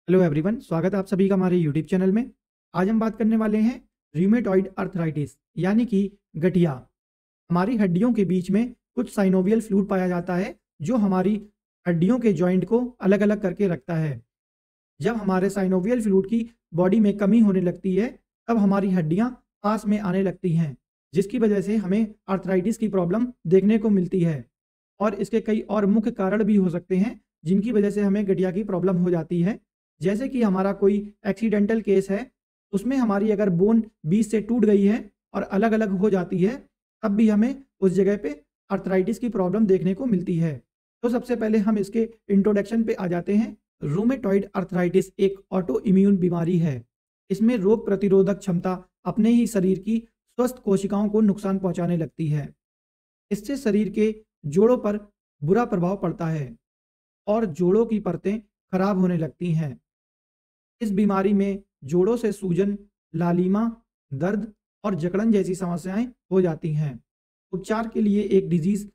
Hello everyone, स्वागत है आप सभी का हमारे यूट्यूब चैनल में। आज हम बात करने वाले हैं रीमेटॉइड अर्थराइटिस यानी कि गठिया। हमारी हड्डियों के बीच में कुछ साइनोवियल फ्लूइड पाया जाता है जो हमारी हड्डियों के जॉइंट को अलग अलग करके रखता है। जब हमारे साइनोवियल फ्लूइड की बॉडी में कमी होने लगती है तब हमारी हड्डियां पास में आने लगती हैं, जिसकी वजह से हमें अर्थराइटिस की प्रॉब्लम देखने को मिलती है। और इसके कई और मुख्य कारण भी हो सकते हैं जिनकी वजह से हमें गठिया की प्रॉब्लम हो जाती है। जैसे कि हमारा कोई एक्सीडेंटल केस है, उसमें हमारी अगर बोन बीच से टूट गई है और अलग अलग हो जाती है, तब भी हमें उस जगह पे अर्थराइटिस की प्रॉब्लम देखने को मिलती है। तो सबसे पहले हम इसके इंट्रोडक्शन पे आ जाते हैं। रूमेटॉइड अर्थराइटिस एक ऑटो इम्यून बीमारी है। इसमें रोग प्रतिरोधक क्षमता अपने ही शरीर की स्वस्थ कोशिकाओं को नुकसान पहुंचाने लगती है। इससे शरीर के जोड़ों पर बुरा प्रभाव पड़ता है और जोड़ों की परतें खराब होने लगती हैं। इस बीमारी में जोड़ों से सूजन, लालिमा, दर्द और जकड़न जैसी समस्याएं हो जाती हैं। उपचार के लिए एक disease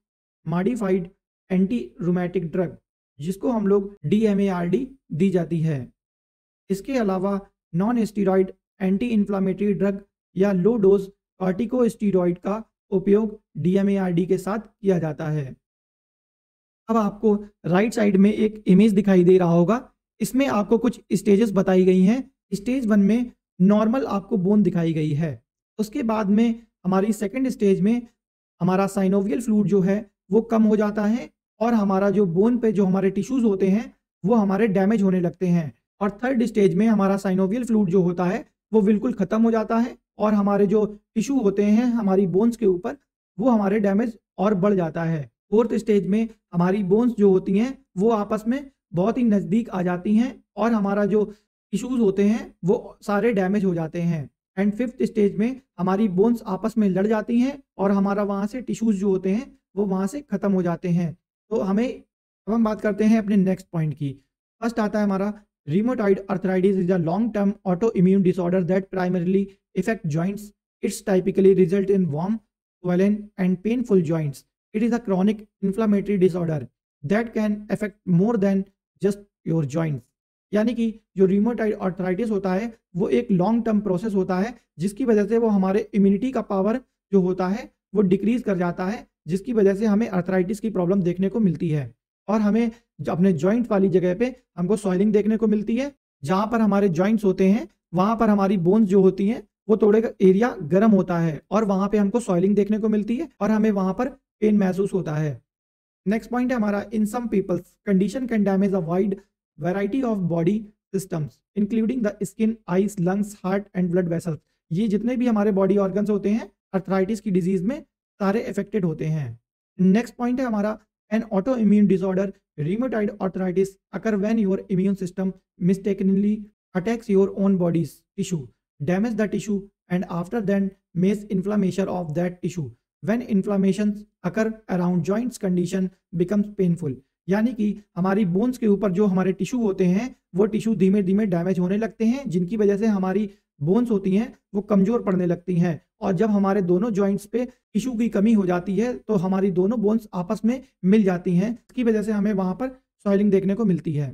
modified anti rheumatic drug, जिसको हम लोग DMARD दी जाती है। इसके अलावा non steroid anti inflammatory drug या लो डोज कॉर्टिकोस्टीरॉयड का उपयोग DMARD के साथ किया जाता है। अब आपको राइट साइड में एक इमेज दिखाई दे रहा होगा। इसमें आपको कुछ स्टेजेस बताई गई हैं। स्टेज 1 में नॉर्मल आपको बोन दिखाई गई है। उसके बाद में हमारी सेकंड स्टेज में हमारा साइनोवियल फ्लूइड जो है वो कम हो जाता है और हमारा जो बोन पे जो हमारे टिश्यूज होते हैं वो हमारे डैमेज होने लगते हैं। और थर्ड स्टेज में हमारा साइनोवियल फ्लूइड जो होता है वो बिल्कुल खत्म हो जाता है और हमारे जो टिश्यू होते हैं हमारी बोन्स के ऊपर वो हमारे डैमेज और बढ़ जाता है। फोर्थ स्टेज में हमारी बोन्स जो होती हैं वो आपस में बहुत ही नज़दीक आ जाती हैं और हमारा जो टिश्यूज होते हैं वो सारे डैमेज हो जाते हैं। एंड फिफ्थ स्टेज में हमारी बोन्स आपस में लड़ जाती हैं और हमारा वहाँ से टिश्यूज जो होते हैं वो वहाँ से ख़त्म हो जाते हैं। तो अब हम बात करते हैं अपने नेक्स्ट पॉइंट की। फर्स्ट आता है हमारा rheumatoid arthritis is a long term auto immune disorder that primarily affect joints. It's typically result in warm, swollen and painful joints. It is a chronic inflammatory disorder that can affect more than just your joints. यानी कि जो रीमेटॉइड arthritis होता है वो एक long term process होता है जिसकी वजह से वो हमारे इम्यूनिटी का पावर जो होता है वो डिक्रीज कर जाता है, जिसकी वजह से हमें आर्थराइटिस की प्रॉब्लम देखने को मिलती है। और हमें अपने जॉइंट वाली जगह पे हमको सॉइलिंग देखने को मिलती है। जहाँ पर हमारे जॉइंट्स होते हैं वहाँ पर हमारी बोन्स जो होती हैं वो थोड़े एरिया गर्म होता है और वहाँ पे हमको सॉइलिंग देखने को मिलती है और हमें वहाँ पर पेन महसूस होता है। नेक्स्ट पॉइंट है हमारा in some peoples condition can damage a wide variety of body systems including the skin, eyes, lungs, heart and blood vessels. ये जितने भी हमारे बॉडी ऑर्गन्स होते हैं अर्थराइटिस की डिजीज में सारे अफेक्टेड होते हैं। नेक्स्ट पॉइंट है हमारा an auto immune disorder rheumatoid arthritis occur when your immune system mistakenly attacks your own body's tissue, damage the tissue, and after then makes inflammation of that tissue. When inflammations occur around joints, condition becomes painful. यानी कि हमारी bones के ऊपर जो हमारे tissue होते हैं वो टिश्यू धीमे धीमे डैमेज होने लगते हैं, जिनकी वजह से हमारी बोन्स होती हैं वो कमजोर पड़ने लगती हैं। और जब हमारे दोनों जॉइंट्स पे टिश्यू की कमी हो जाती है तो हमारी दोनों बोन्स आपस में मिल जाती हैं, इसकी वजह से हमें वहाँ पर सॉइलिंग देखने को मिलती है।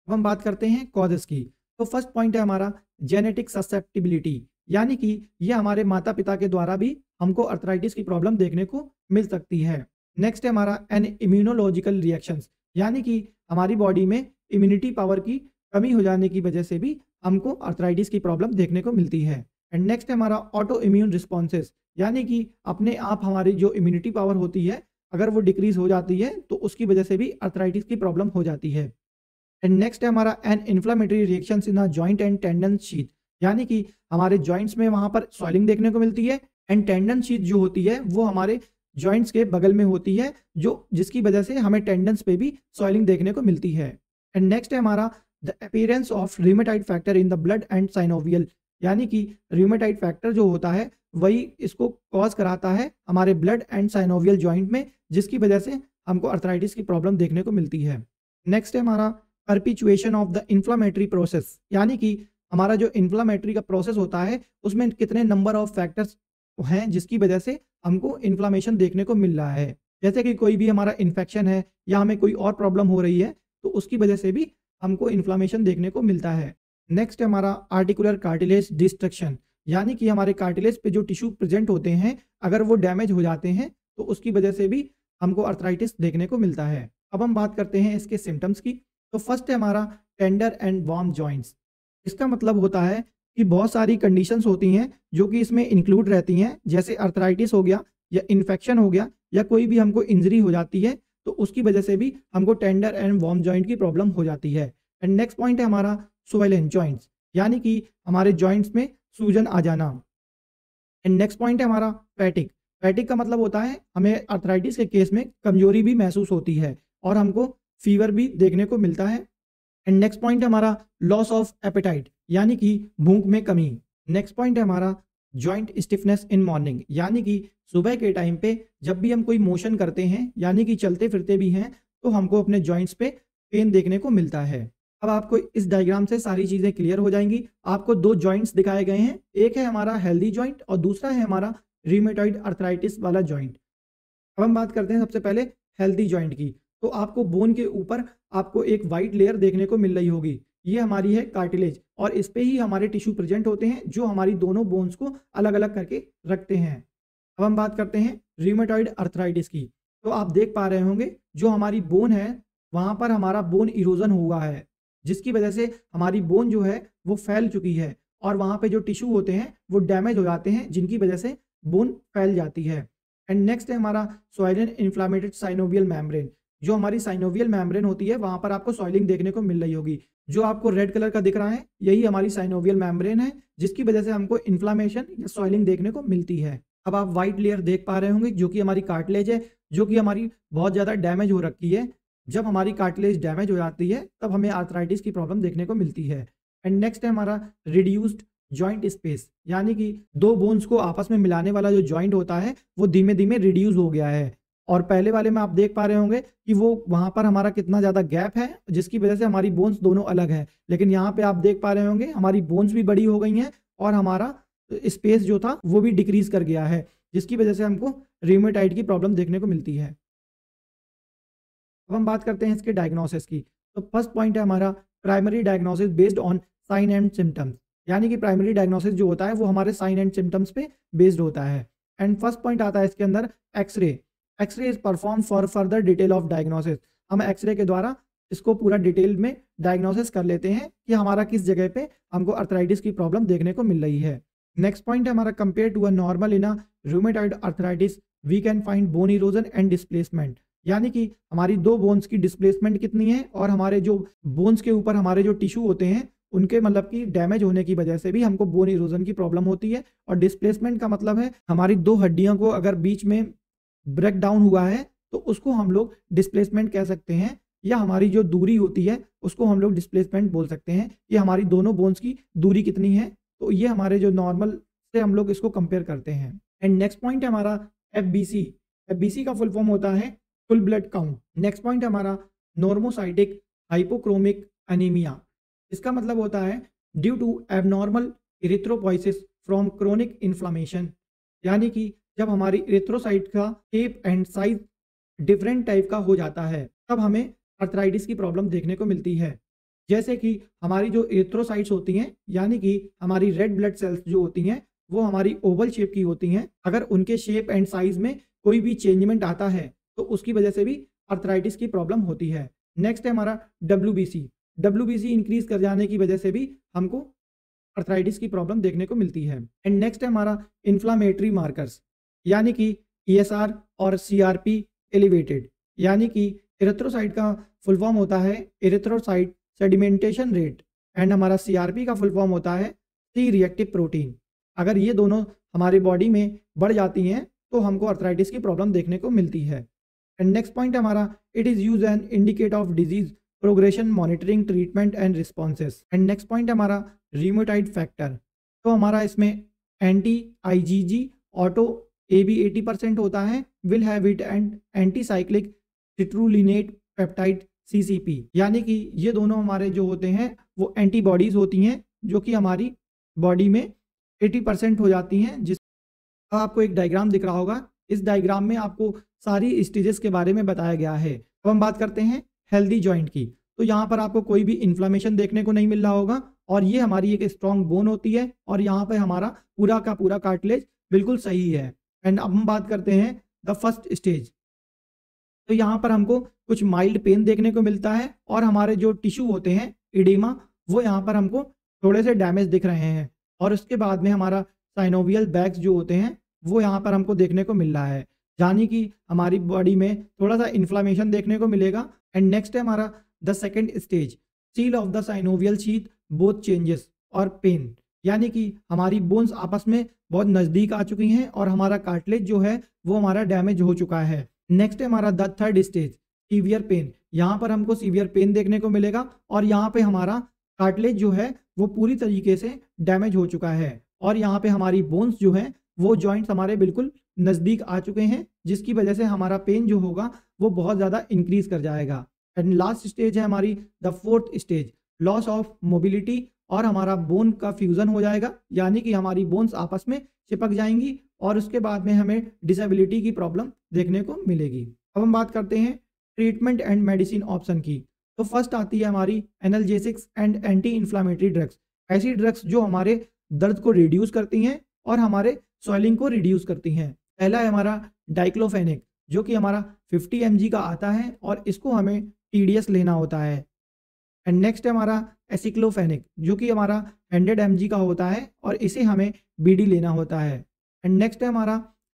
अब हम बात करते हैं कॉजेस की। तो फर्स्ट पॉइंट है हमारा जेनेटिक ससेप्टिबिलिटी, यानी कि ये हमारे माता पिता के द्वारा भी हमको अर्थराइटिस की प्रॉब्लम देखने को मिल सकती है। नेक्स्ट है हमारा एन इम्यूनोलॉजिकल रिएक्शंस, यानी कि हमारी बॉडी में इम्यूनिटी पावर की कमी हो जाने की वजह से भी हमको अर्थराइटिस की प्रॉब्लम देखने को मिलती है। एंड नेक्स्ट है हमारा ऑटो इम्यून रिस्पॉन्सेस, यानी कि अपने आप हमारी जो इम्यूनिटी पावर होती है अगर वो डिक्रीज हो जाती है तो उसकी वजह से भी अर्थराइटिस की प्रॉब्लम हो जाती है। एंड नेक्स्ट है हमारा an inflammatory reactions in a joint and tendon sheath, यानी कि हमारे जॉइंट्स में वहाँ पर सॉइलिंग देखने को मिलती है। एंड टेंडन शीथ जो होती है वो हमारे जॉइंट्स के बगल में होती है, जो जिसकी वजह से हमें टेंडन्स पे भी सॉइलिंग देखने को मिलती है। एंड नेक्स्ट है हमारा the appearance of rheumatoid factor in the blood and synovial, यानी कि रूमेटॉइड फैक्टर जो होता है वही इसको कॉज कराता है हमारे ब्लड एंड साइनोवियल जॉइंट में, जिसकी वजह से हमको अर्थराइटिस की प्रॉब्लम देखने को मिलती है। नेक्स्ट है हमारा परपिचुएशन ऑफ द इन्फ्लामेटरी प्रोसेस, यानी कि हमारा जो इन्फ्लामेटरी का प्रोसेस होता है उसमें कितने नंबर ऑफ फैक्टर्स हैं जिसकी वजह से हमको इन्फ्लामेशन देखने को मिल रहा है। जैसे कि कोई भी हमारा इन्फेक्शन है या हमें कोई और प्रॉब्लम हो रही है तो उसकी वजह से भी हमको इन्फ्लामेशन देखने को मिलता है। नेक्स्ट है हमारा आर्टिकुलर कार्टिलेज डिस्ट्रक्शन, यानी कि हमारे कार्टिलेज पे जो टिश्यू प्रेजेंट होते हैं अगर वो डैमेज हो जाते हैं तो उसकी वजह से भी हमको अर्थराइटिस देखने को मिलता है। अब हम बात करते हैं इसके सिम्टम्स की। तो फर्स्ट है हमारा टेंडर एंड वार्म जॉइंट्स। इसका मतलब होता है कि बहुत सारी कंडीशंस होती हैं जो कि इसमें इंक्लूड रहती हैं, जैसे अर्थराइटिस हो गया या इन्फेक्शन हो गया या कोई भी हमको इंजरी हो जाती है तो उसकी वजह से भी हमको टेंडर एंड वार्म जॉइंट की प्रॉब्लम हो जाती है। एंड नेक्स्ट पॉइंट है हमारा स्वेलन जॉइंट्स, यानी कि हमारे जॉइंट्स में सूजन आ जाना। एंड नेक्स्ट पॉइंट है हमारा फैटिग। फैटिग का मतलब होता है हमें अर्थराइटिस के केस में कमजोरी भी महसूस होती है और हमको फीवर भी देखने को मिलता है। एंड नेक्स्ट पॉइंट है हमारा लॉस ऑफ एपेटाइट, यानी कि भूख में कमी। नेक्स्ट पॉइंट है हमारा जॉइंट स्टिफनेस इन मॉर्निंग, यानी कि सुबह के टाइम पे जब भी हम कोई मोशन करते हैं यानी कि चलते फिरते भी हैं तो हमको अपने जॉइंट्स पे पेन देखने को मिलता है। अब आपको इस डायग्राम से सारी चीज़ें क्लियर हो जाएंगी। आपको दो जॉइंट्स दिखाए गए हैं, एक है हमारा हेल्दी जॉइंट और दूसरा है हमारा रीमेटॉइड अर्थराइटिस वाला जॉइंट। अब हम बात करते हैं सबसे पहले हेल्दी जॉइंट की। तो आपको बोन के ऊपर आपको एक वाइट लेयर देखने को मिल रही होगी, ये हमारी है कार्टिलेज और इस पे ही हमारे टिश्यू प्रेजेंट होते हैं जो हमारी दोनों बोन्स को अलग अलग करके रखते हैं। अब हम बात करते हैं रीमेटॉइड अर्थराइटिस की। तो आप देख पा रहे होंगे जो हमारी बोन है वहाँ पर हमारा बोन इरोजन हुआ है, जिसकी वजह से हमारी बोन जो है वो फैल चुकी है और वहाँ पे जो टिश्यू होते हैं वो डैमेज हो जाते हैं, जिनकी वजह से बोन फैल जाती है। एंड नेक्स्ट है हमारा सॉइलन इन्फ्लामेटेड साइनोवियल मेम्ब्रेन। जो हमारी साइनोवियल मेम्ब्रेन होती है वहाँ पर आपको सॉइलिंग देखने को मिल रही होगी, जो आपको रेड कलर का दिख रहा है यही हमारी साइनोवियल मेम्ब्रेन है, जिसकी वजह से हमको इन्फ्लामेशन या सॉइलिंग देखने को मिलती है। अब आप व्हाइट लेयर देख पा रहे होंगे जो कि हमारी कार्टिलेज है, जो कि हमारी बहुत ज़्यादा डैमेज हो रखी है। जब हमारी कार्टिलेज डैमेज हो जाती है तब हमें आर्थराइटिस की प्रॉब्लम देखने को मिलती है। एंड नेक्स्ट है हमारा रिड्यूस्ड जॉइंट स्पेस, यानी कि दो बोन्स को आपस में मिलाने वाला जो जॉइंट होता है वो धीमे धीमे रिड्यूस हो गया है। और पहले वाले में आप देख पा रहे होंगे कि वो वहाँ पर हमारा कितना ज़्यादा गैप है, जिसकी वजह से हमारी बोन्स दोनों अलग है। लेकिन यहाँ पे आप देख पा रहे होंगे हमारी बोन्स भी बड़ी हो गई हैं और हमारा स्पेस जो था वो भी डिक्रीज कर गया है, जिसकी वजह से हमको रीमेटाइड की प्रॉब्लम देखने को मिलती है। अब हम बात करते हैं इसके डायग्नोसिस की। तो फर्स्ट पॉइंट है हमारा primary diagnosis based on sign and symptoms, यानी कि प्राइमरी डायग्नोसिस जो होता है वो हमारे साइन एंड सिम्टम्स पे बेस्ड होता है। एंड फर्स्ट पॉइंट आता है इसके अंदर x-ray. X-ray is perform for further detail of diagnosis. हम एक्सरे के द्वारा इसको पूरा डिटेल में डायग्नोसिस कर लेते हैं कि हमारा किस जगह पे हमको अर्थराइटिस की प्रॉब्लम देखने को मिल रही है। नेक्स्ट पॉइंट है हमारा compare to a normal in a rheumatoid arthritis we can find bone erosion and displacement, यानी कि हमारी दो बोन्स की डिस्प्लेसमेंट कितनी है और हमारे जो बोन्स के ऊपर हमारे जो टिश्यू होते हैं उनके मतलब कि डैमेज होने की वजह से भी हमको बोन इरोजन की प्रॉब्लम होती है। और डिस्प्लेसमेंट का मतलब है हमारी दो हड्डियों को अगर बीच में ब्रेक डाउन हुआ है तो उसको हम लोग डिस्प्लेसमेंट कह सकते हैं, या हमारी जो दूरी होती है उसको हम लोग डिस्प्लेसमेंट बोल सकते हैं। ये हमारी दोनों बोन्स की दूरी कितनी है, तो ये हमारे जो नॉर्मल से हम लोग इसको कंपेयर करते हैं। एंड नेक्स्ट पॉइंट है हमारा FBC। FBC का फुल फॉर्म होता है full blood count. Next point है हमारा नॉर्मोसाइटिक हाइपोक्रोमिक एनीमिया। इसका मतलब होता है due to abnormal erythropoiesis from chronic inflammation, यानी कि जब हमारी इरिथ्रोसाइट का shape and size different type का हो जाता है तब हमें अर्थराइटिस की प्रॉब्लम देखने को मिलती है। जैसे कि हमारी जो इरिथ्रोसाइट्स होती हैं, यानी कि हमारी रेड ब्लड सेल्स जो होती हैं वो हमारी ओवल शेप की होती हैं। अगर उनके शेप एंड साइज में कोई भी चेंजमेंट आता है तो उसकी वजह से भी अर्थराइटिस की प्रॉब्लम होती है। नेक्स्ट है हमारा WBC इंक्रीज कर जाने की वजह से भी हमको अर्थराइटिस की प्रॉब्लम देखने को मिलती है। एंड नेक्स्ट है हमारा इन्फ्लामेटरी मार्कर्स, यानी कि ESR और CRP एलिवेटेड, यानी कि इरिथ्रोसाइट का फुल फॉर्म होता है इरिथ्रोसाइट सेडिमेंटेशन रेट एंड हमारा CRP का फुल फॉर्म होता है C रिएक्टिव प्रोटीन। अगर ये दोनों हमारी बॉडी में बढ़ जाती हैं तो हमको अर्थराइटिस की प्रॉब्लम देखने को मिलती है। एंड नेक्स्ट पॉइंट हमारा it is use N indicate of disease progression monitoring treatment and responses. And next point हमारा रीमेटाइड फैक्टर। तो हमारा इसमें anti-IgG ऑटो AB 80% होता है, will have it and anticyclic citrullinated peptide CCP, यानी कि ये दोनों हमारे जो होते हैं वो एंटीबॉडीज होती हैं जो कि हमारी बॉडी में 80% हो जाती हैं। जिस आपको एक डायग्राम दिख रहा होगा, इस डायग्राम में आपको सारी स्टेजेस के बारे में बताया गया है। अब हम बात करते हैं हेल्दी जॉइंट की। तो यहाँ पर आपको कोई भी इन्फ्लामेशन देखने को नहीं मिल रहा होगा और ये हमारी एक स्ट्रॉन्ग बोन होती है और यहाँ पे हमारा पूरा का पूरा कार्टिलेज बिल्कुल सही है। एंड अब हम बात करते हैं द फर्स्ट स्टेज। तो यहाँ पर हमको कुछ माइल्ड पेन देखने को मिलता है और हमारे जो टिश्यू होते हैं इडीमा, वो यहाँ पर हमको थोड़े से डैमेज दिख रहे हैं और उसके बाद में हमारा साइनोवियल बैग्स जो होते हैं वो यहाँ पर हमको देखने को मिल रहा है, यानी कि हमारी बॉडी में थोड़ा सा इन्फ्लामेशन देखने को मिलेगा। एंड नेक्स्ट है हमारा the second stage, seal of the synovial sheath both changes और पेन, यानी कि हमारी बोन्स आपस में बहुत नज़दीक आ चुकी हैं और हमारा कार्टिलेज जो है वो हमारा डैमेज हो चुका है। नेक्स्ट है हमारा the third stage, severe pain. यहाँ पर हमको सीवियर पेन देखने को मिलेगा और यहाँ पे हमारा कार्टिलेज जो है वो पूरी तरीके से डैमेज हो चुका है और यहाँ पे हमारी बोन्स जो है वो जॉइंट्स हमारे बिल्कुल नज़दीक आ चुके हैं, जिसकी वजह से हमारा पेन जो होगा वो बहुत ज़्यादा इंक्रीज कर जाएगा। एंड लास्ट स्टेज है हमारी the fourth stage, loss of mobility, और हमारा बोन का फ्यूज़न हो जाएगा, यानी कि हमारी बोन्स आपस में चिपक जाएंगी और उसके बाद में हमें डिसेबिलिटी की प्रॉब्लम देखने को मिलेगी। अब हम बात करते हैं ट्रीटमेंट एंड मेडिसिन ऑप्शन की। तो फर्स्ट आती है हमारी analgesics and anti inflammatory drugs, ऐसी ड्रग्स जो हमारे दर्द को रिड्यूस करती हैं और हमारे स्वेलिंग को रिड्यूस करती हैं। पहला है हमारा डाइक्लोफेनेक, जो कि हमारा 50 mg का आता है और इसको हमें TDS लेना होता है। एंड नेक्स्ट है हमारा एसिक्लोफेनेक, जो कि हमारा 100 mg का होता है और इसे हमें BD लेना होता है। एंड नेक्स्ट है हमारा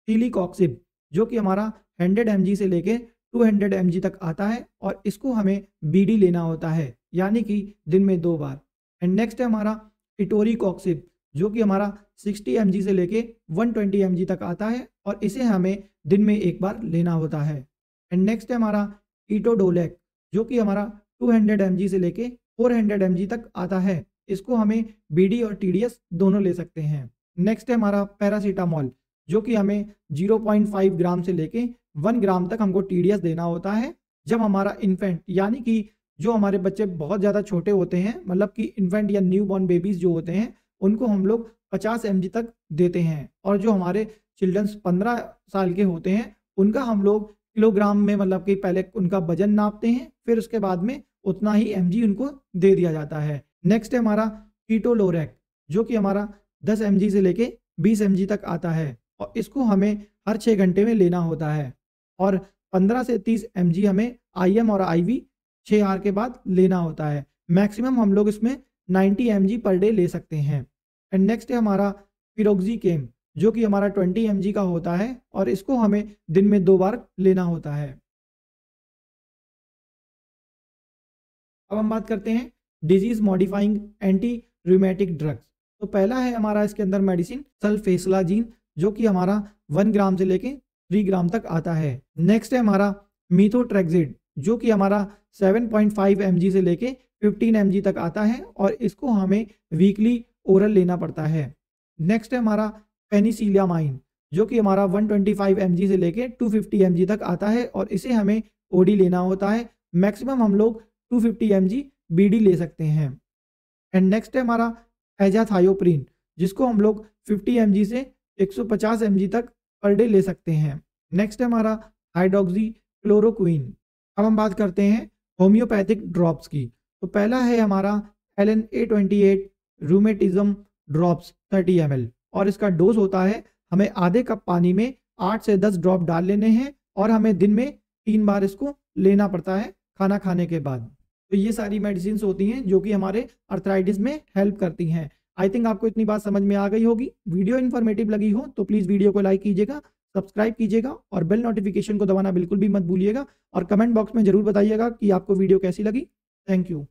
टीलीकॉक्सिब, जो कि हमारा 100 mg से लेके 200 mg तक आता है और इसको हमें BD लेना होता है, यानी कि दिन में 2 बार। एंड नेक्स्ट है हमारा इटोरीकॉक्सिब, जो कि हमारा 60 mg से लेके 120 mg तक आता है और इसे हमें दिन में 1 बार लेना होता है। एंड नेक्स्ट है हमारा ईटोडोलेक, जो कि हमारा 200 mg से लेके 400 mg तक आता है, इसको हमें BD और TDS दोनों ले सकते हैं। नेक्स्ट है हमारा पैरासीटामोल, जो कि हमें 0.5 ग्राम से लेके 1 ग्राम तक हमको TDS देना होता है जब हमारा इन्फेंट, यानी कि जो हमारे बच्चे बहुत ज़्यादा छोटे होते हैं, मतलब कि इन्फेंट या न्यू बॉर्न बेबीज़ जो होते हैं, उनको हम लोग 50 mg तक देते हैं और जो हमारे चिल्ड्रंस 15 साल के होते हैं उनका हम लोग किलोग्राम में, मतलब कि पहले उनका वजन नापते हैं, फिर उसके बाद में उतना ही mg उनको दे दिया जाता है। नेक्स्ट है हमारा कीटोलोरेक, जो कि हमारा 10 mg से लेके 20 mg तक आता है और इसको हमें हर 6 घंटे में लेना होता है और 15 से 30 mg हमें IM और IV 6 आवर के बाद लेना होता है। मैक्सिमम हम लोग इसमें 90 mg पर डे ले सकते हैं। एंड नेक्स्ट है हमारा पिरोक्सीकेम, जो कि हमारा 20 mg का होता है और इसको हमें दिन में 2 बार लेना होता है। अब हम बात करते हैं disease modifying anti rheumatic drugs. तो पहला है हमारा इसके अंदर मेडिसिन सल्फेसलाजीन, जो कि हमारा 1 ग्राम से लेके 3 ग्राम तक आता है। नेक्स्ट है हमारा मीथोट्रेक्सिड, जो कि हमारा 7.5 mg से लेके 15 mg तक आता है और इसको हमें वीकली ओरल लेना पड़ता है। नेक्स्ट है हमारा पेनिसिलियामाइन, जो कि हमारा 125 mg से लेके 250 mg तक आता है और इसे हमें OD लेना होता है। मैक्सिमम हम लोग 250 mg BD ले सकते हैं। एंड नेक्स्ट है हमारा एजाथायोप्रिन, जिसको हम लोग 50 mg से 150 mg तक पर डे ले सकते हैं। नेक्स्ट है हमारा हाइड्रोक्सी क्लोरोक्विन। अब हम बात करते हैं होम्योपैथिक ड्रॉप्स की। तो पहला है हमारा LNA28 रूमेटिज्म ड्रॉप्स 30 ml और इसका डोज होता है हमें आधे कप पानी में 8 से 10 ड्रॉप डाल लेने हैं और हमें दिन में 3 बार इसको लेना पड़ता है खाना खाने के बाद। तो ये सारी मेडिसिन होती हैं जो कि हमारे अर्थराइटिस में हेल्प करती हैं। आई थिंक आपको इतनी बात समझ में आ गई होगी। वीडियो इन्फॉर्मेटिव लगी हो तो प्लीज़ वीडियो को लाइक कीजिएगा, सब्सक्राइब कीजिएगा और बेल नोटिफिकेशन को दबाना बिल्कुल भी मत भूलिएगा और कमेंट बॉक्स में ज़रूर बताइएगा कि आपको वीडियो कैसी लगी। Thank you.